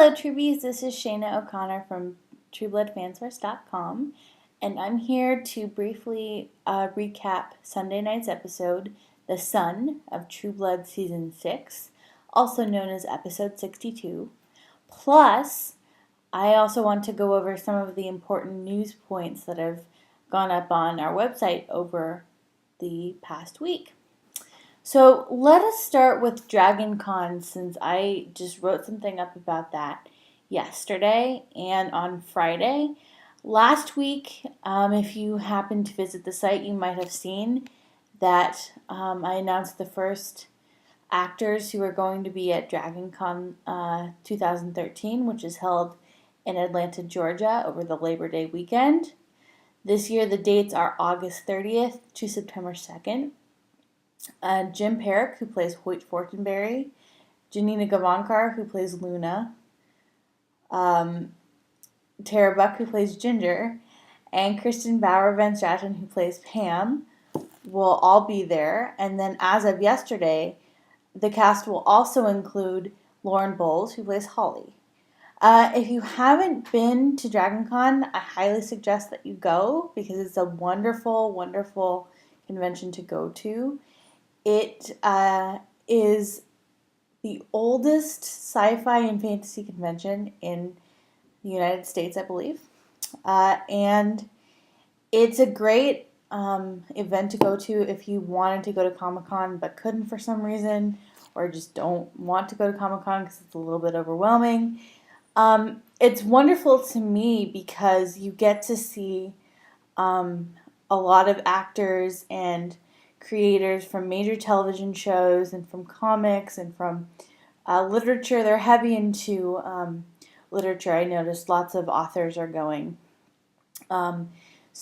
Hello, Truebies. This is Shayna O'Connor from TrueBloodFansource.com, and I'm here to briefly recap Sunday night's episode, The Son of True Blood Season 6, also known as Episode 62. Plus, I also want to go over some of the important news points that have gone up on our website over the past week. So let us start with Dragon Con, since I just wrote something up about that yesterday and on Friday. Last week, if you happened to visit the site, you might have seen that I announced the first actors who are going to be at Dragon Con 2013, which is held in Atlanta, Georgia over the Labor Day weekend. This year, the dates are August 30th to September 2nd. Jim Parrick, who plays Hoyt Fortenberry, Janina Gavankar, who plays Luna, Tara Buck, who plays Ginger, and Kristen Bauer Van Straten, who plays Pam, will all be there. And then as of yesterday, the cast will also include Lauren Bowles, who plays Holly. If you haven't been to Dragon Con, I highly suggest that you go, because it's a wonderful, wonderful convention to go to. It is the oldest sci-fi and fantasy convention in the United States, I believe. And it's a great event to go to if you wanted to go to Comic-Con but couldn't for some reason, or just don't want to go to Comic-Con because it's a little bit overwhelming. It's wonderful to me because you get to see a lot of actors and creators from major television shows and from comics and from literature. They're heavy into literature. I noticed lots of authors are going. So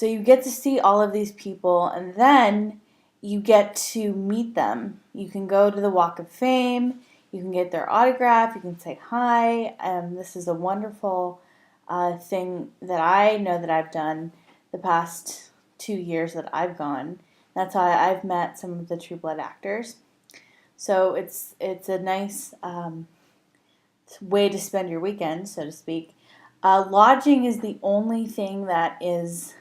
you get to see all of these people, and then you get to meet them. You can go to the Walk of Fame. You can get their autograph. You can say hi. This is a wonderful thing that I know that I've done the past 2 years that I've gone. That's how I've met some of the True Blood actors. So it's a nice way to spend your weekend, so to speak. Lodging is the only thing that is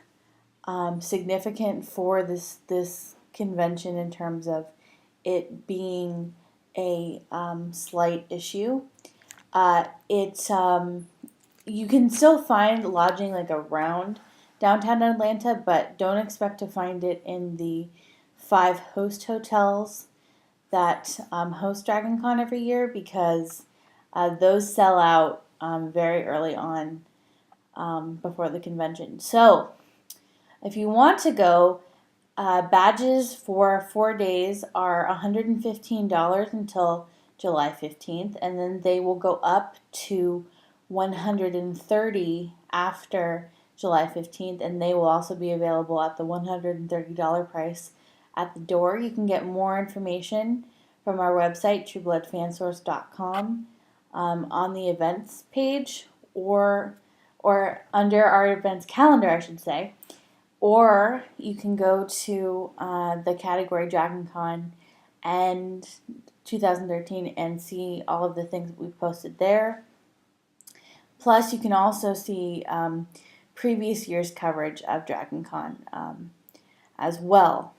significant for this convention in terms of it being a slight issue. You can still find lodging like around downtown Atlanta, but don't expect to find it in the 5 host hotels that host Dragon Con every year, because those sell out very early on before the convention. So if you want to go, badges for 4 days are $115 until July 15th, and then they will go up to $130 after July 15th, and they will also be available at the $130 price at the door. You can get more information from our website, TrueBloodFansource.com, on the events page, or under our events calendar, I should say. Or you can go to the category Dragon Con and 2013 and see all of the things that we've posted there. Plus, you can also see previous year's coverage of Dragon Con as well.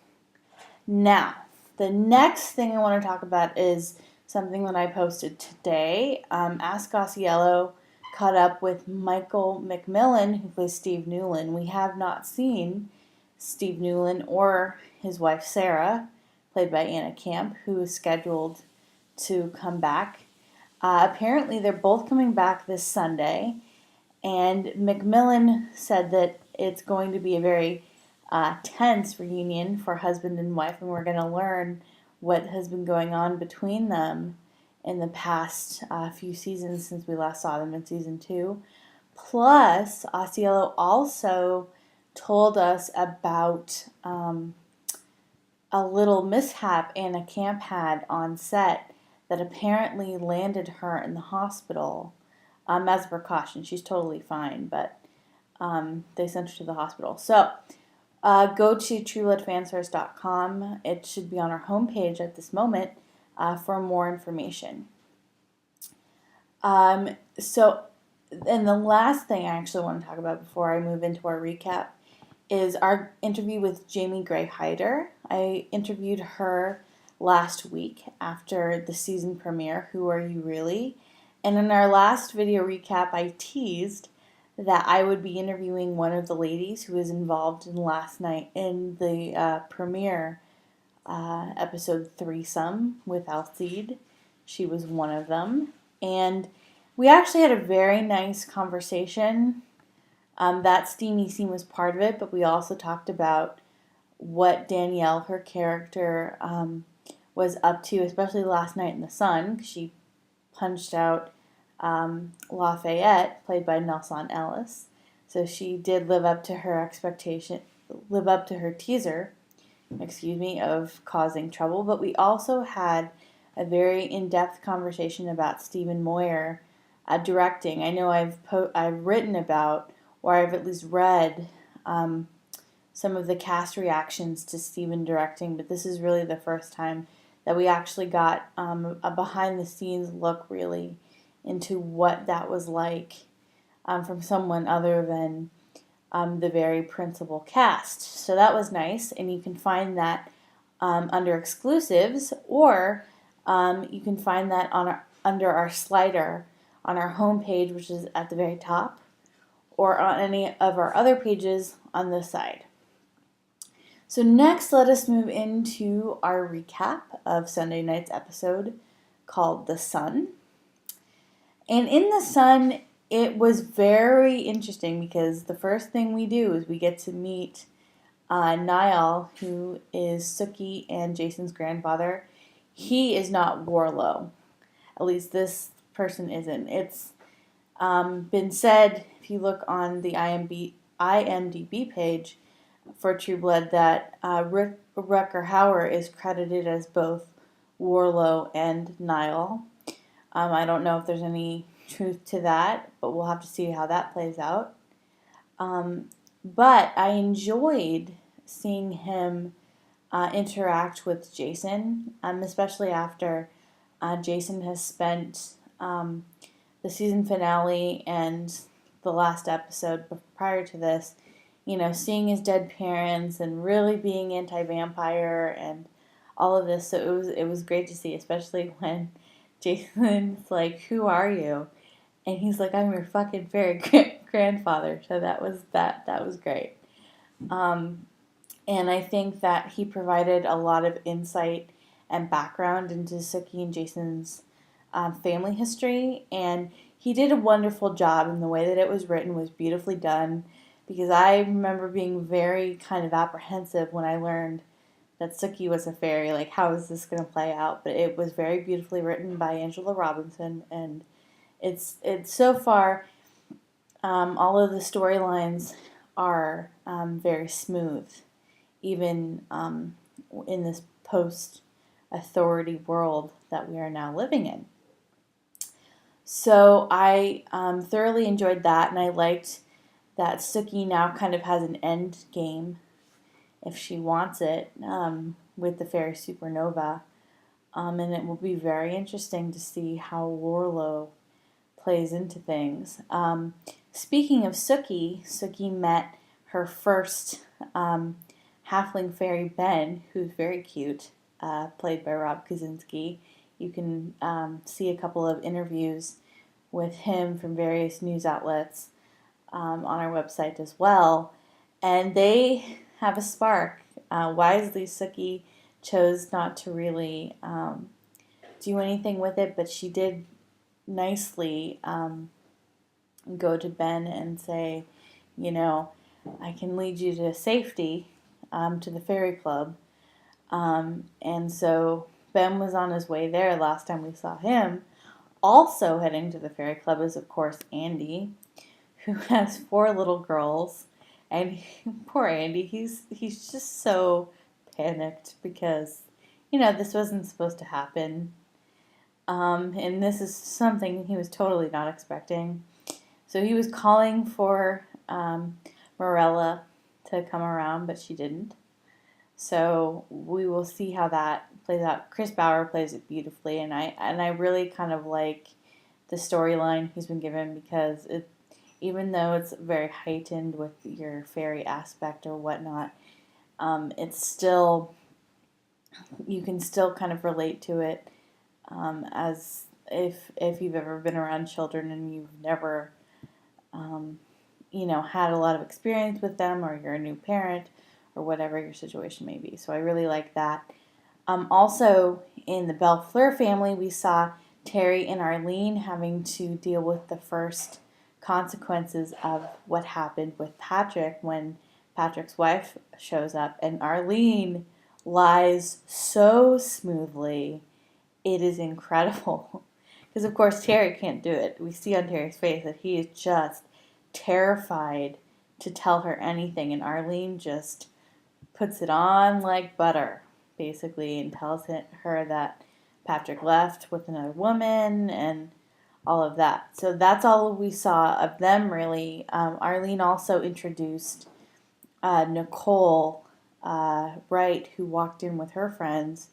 Now, the next thing I want to talk about is something that I posted today. Ask Osceola caught up with Michael McMillan, who plays Steve Newlin. We have not seen Steve Newlin or his wife Sarah, played by Anna Camp, who is scheduled to come back. Apparently, they're both coming back this Sunday, and McMillan said that it's going to be a very tense reunion for husband and wife, and we're going to learn what has been going on between them in the past few seasons since we last saw them in season 2. Plus, Osceola also told us about a little mishap Anna Camp had on set that apparently landed her in the hospital as a precaution. She's totally fine, but they sent her to the hospital. So go to TrueBloodFansource.com. It should be on our homepage at this moment for more information. So, and the last thing I actually want to talk about before I move into our recap is our interview with Jamie Gray Hyder. I interviewed her last week after the season premiere, Who Are You Really? And in our last video recap, I teased that I would be interviewing one of the ladies who was involved in last night in the premiere episode Threesome with Alcide. She was one of them. And we actually had a very nice conversation. That steamy scene was part of it, but we also talked about what Danielle, her character, was up to, especially last night in the sun. She punched out Lafayette, played by Nelson Ellis. So she did live up to her expectation, live up to her teaser, of causing trouble. But we also had a very in-depth conversation about Stephen Moyer directing. I know I've written about, or I've at least read, some of the cast reactions to Stephen directing, but this is really the first time that we actually got a behind-the-scenes look, really, into what that was like from someone other than the very principal cast. So that was nice, and you can find that under exclusives, or you can find that under our slider on our homepage, which is at the very top, or on any of our other pages on this side. So next, let us move into our recap of Sunday night's episode called The Sun. And in The Sun, it was very interesting because the first thing we do is we get to meet Niall, who is Sookie and Jason's grandfather. He is not Warlow. At least this person isn't. It's been said, if you look on the IMDb page for True Blood, that Rutger Hauer is credited as both Warlow and Niall. I don't know if there's any truth to that, but we'll have to see how that plays out. But I enjoyed seeing him interact with Jason, especially after Jason has spent the season finale and the last episode prior to this, seeing his dead parents and really being anti-vampire and all of this. So it was great to see, especially when Jason's like, "Who are you?" And he's like, "I'm your fucking fairy grandfather." So that was great. And I think that he provided a lot of insight and background into Sookie and Jason's family history, and he did a wonderful job. And the way that it was written was beautifully done, because I remember being very kind of apprehensive when I learned that Sookie was a fairy. Like, how is this going to play out? But it was very beautifully written by Angela Robinson, and it's so far, all of the storylines are very smooth, even in this post-authority world that we are now living in. So I thoroughly enjoyed that, and I liked that Sookie now kind of has an end game, if she wants it, with the fairy supernova. And it will be very interesting to see how Warlow plays into things. Speaking of Sookie met her first halfling fairy, Ben, who's very cute, played by Rob Kaczynski. You can see a couple of interviews with him from various news outlets on our website as well. And they have a spark. Wisely, Sookie chose not to really do anything with it, but she did nicely go to Ben and say, I can lead you to safety, to the fairy club. And so Ben was on his way there last time we saw him. Also heading to the fairy club is, of course, Andy, who has 4 little girls. And poor Andy, he's just so panicked because, this wasn't supposed to happen. And this is something he was totally not expecting. So he was calling for Morella to come around, but she didn't. So we will see how that plays out. Chris Bauer plays it beautifully, and I really kind of like the storyline he's been given, because even though it's very heightened with your fairy aspect or whatnot, it's still, you can still kind of relate to it, as if you've ever been around children and you've never, um, had a lot of experience with them, or you're a new parent, or whatever your situation may be. So I really like that. Also, in the Bellefleur family, we saw Terry and Arlene having to deal with the first consequences of what happened with Patrick when Patrick's wife shows up, and Arlene lies so smoothly. It is incredible. Because, of course, Terry can't do it. We see on Terry's face that he is just terrified to tell her anything, and Arlene just puts it on like butter, basically, and tells her that Patrick left with another woman and all of that. So that's all we saw of them, really. Arlene also introduced Nicole Wright, who walked in with her friends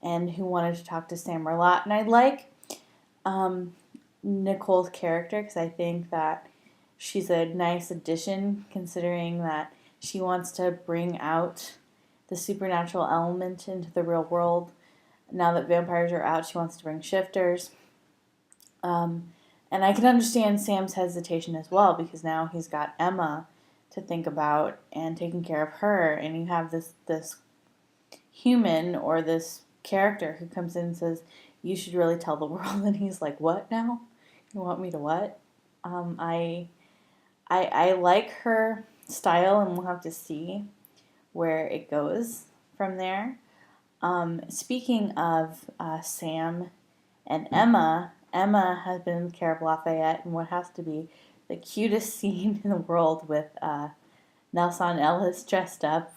and who wanted to talk to Sam Merlot. And I like Nicole's character, because I think that she's a nice addition, considering that she wants to bring out the supernatural element into the real world. Now that vampires are out, she wants to bring shifters. And I can understand Sam's hesitation as well, because now he's got Emma to think about and taking care of her, and you have this human, or this character, who comes in and says, "You should really tell the world," and he's like, "What now? You want me to what?" I like her style, and we'll have to see where it goes from there. Speaking of Sam and Emma, Emma has been in the care of Lafayette in what has to be the cutest scene in the world, with Nelson Ellis dressed up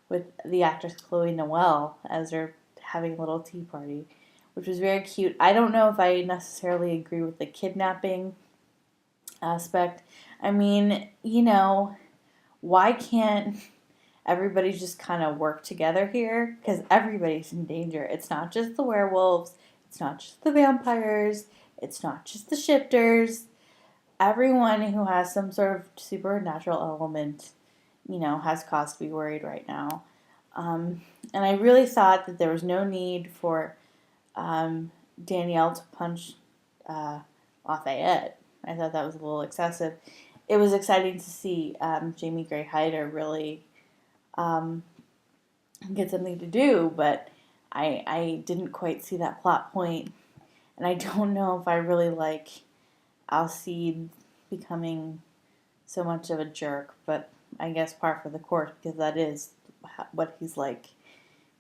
with the actress Chloe Noel as they're having a little tea party, which was very cute. I don't know if I necessarily agree with the kidnapping aspect. I mean, why can't everybody just kind of work together here? Because everybody's in danger. It's not just the werewolves, it's not just the vampires, it's not just the shifters. Everyone who has some sort of supernatural element, has cause to be worried right now. And I really thought that there was no need for Danielle to punch Lafayette. I thought that was a little excessive. It was exciting to see Jamie Gray Hyder really get something to do, but I didn't quite see that plot point, and I don't know if I really like Alcide becoming so much of a jerk, but I guess par for the course, because that is what he's like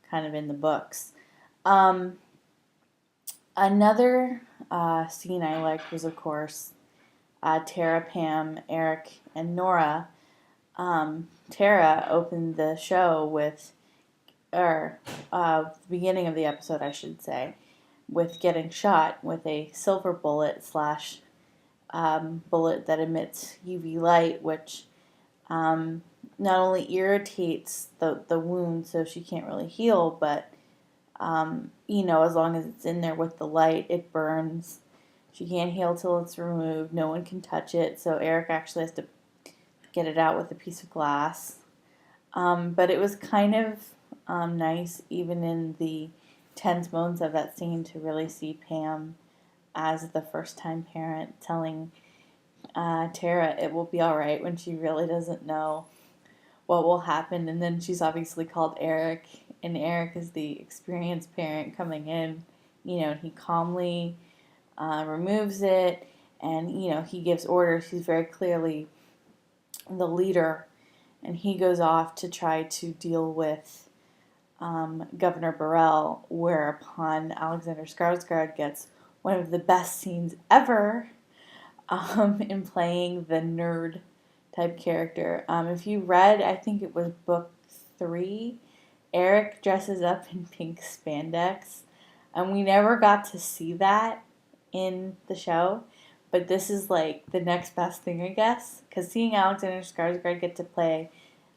kind of in the books. Another scene I liked was, of course, Tara, Pam, Eric, and Nora. Tara opened the show with, or the beginning of the episode, I should say, with getting shot with a silver bullet slash bullet that emits UV light, which not only irritates the wound so she can't really heal, but as long as it's in there with the light, it burns. She can't heal till it's removed. No one can touch it, so Eric actually has to get it out with a piece of glass. But it was kind of nice, even in the tense moments of that scene, to really see Pam as the first-time parent telling Tara it will be all right, when she really doesn't know what will happen. And then she's obviously called Eric, and Eric is the experienced parent coming in, and he calmly removes it, and he gives orders. He's very clearly the leader, and he goes off to try to deal with Governor Burrell, whereupon Alexander Skarsgård gets one of the best scenes ever in playing the nerd type character. If you read, I think it was book 3, Eric dresses up in pink spandex, and we never got to see that in the show, but this is like the next best thing, I guess, because seeing Alexander Skarsgård get to play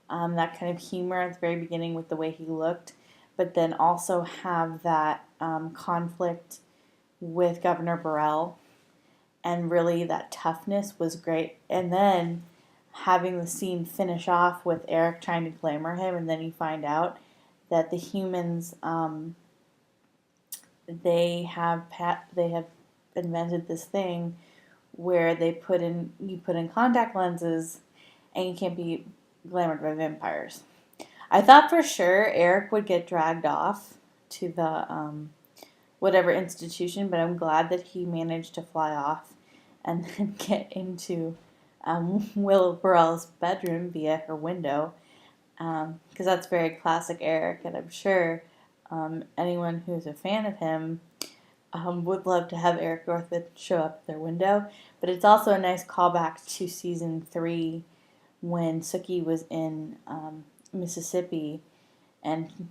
that kind of humor at the very beginning with the way he looked, but then also have that conflict with Governor Burrell, and really that toughness was great. And then having the scene finish off with Eric trying to glamour him, and then you find out that the humans, they have invented this thing where you put in contact lenses and you can't be glamored by vampires. I thought for sure Eric would get dragged off to the whatever institution, but I'm glad that he managed to fly off and then get into Willow Burrell's bedroom via her window, because that's very classic Eric, and I'm sure anyone who's a fan of him would love to have Eric Northman show up at their window. But it's also a nice callback to season 3 when Sookie was in Mississippi, and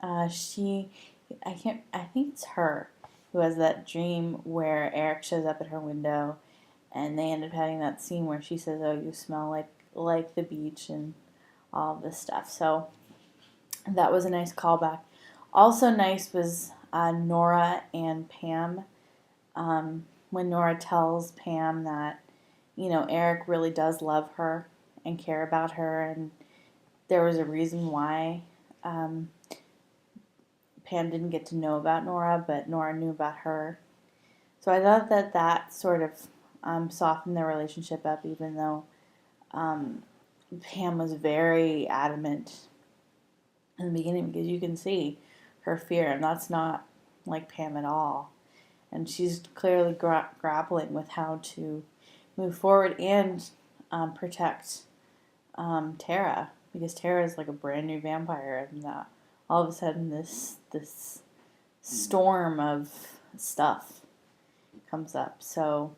I think it's her who has that dream where Eric shows up at her window, and they end up having that scene where she says, "Oh, you smell like the beach," and all of this stuff. So that was a nice callback. Also nice was Nora and Pam. When Nora tells Pam that, Eric really does love her and care about her, and there was a reason why Pam didn't get to know about Nora, but Nora knew about her. So I thought that sort of softened their relationship up, even though Pam was very adamant in the beginning, because you can see her fear, and that's not like Pam at all. And she's clearly grappling with how to move forward and protect Tara, because Tara is like a brand new vampire, and all of a sudden this storm of stuff comes up. So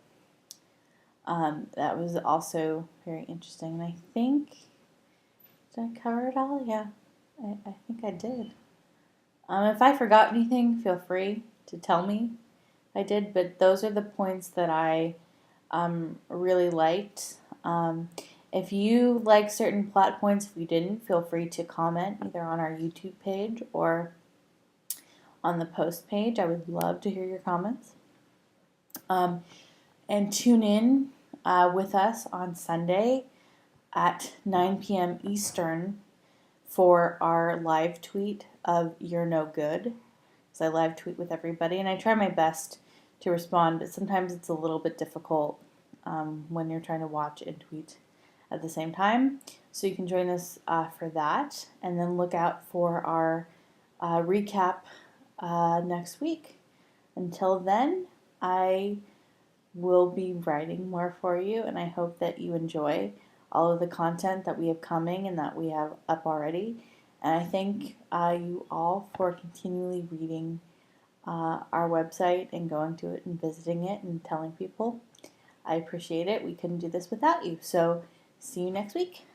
that was also very interesting. And I think, did I cover it all? Yeah, I think I did. If I forgot anything, feel free to tell me I did, but those are the points that I really liked. If you like certain plot points, if you didn't, feel free to comment either on our YouTube page or on the post page. I would love to hear your comments. And tune in with us on Sunday at 9 p.m. Eastern for our live tweet of You're No Good. So I live tweet with everybody, and I try my best to respond, but sometimes it's a little bit difficult when you're trying to watch and tweet at the same time. So you can join us for that, and then look out for our recap next week. Until then, I will be writing more for you, and I hope that you enjoy all of the content that we have coming and that we have up already. And I thank you all for continually reading our website and going to it and visiting it and telling people. I appreciate it. We couldn't do this without you. So see you next week.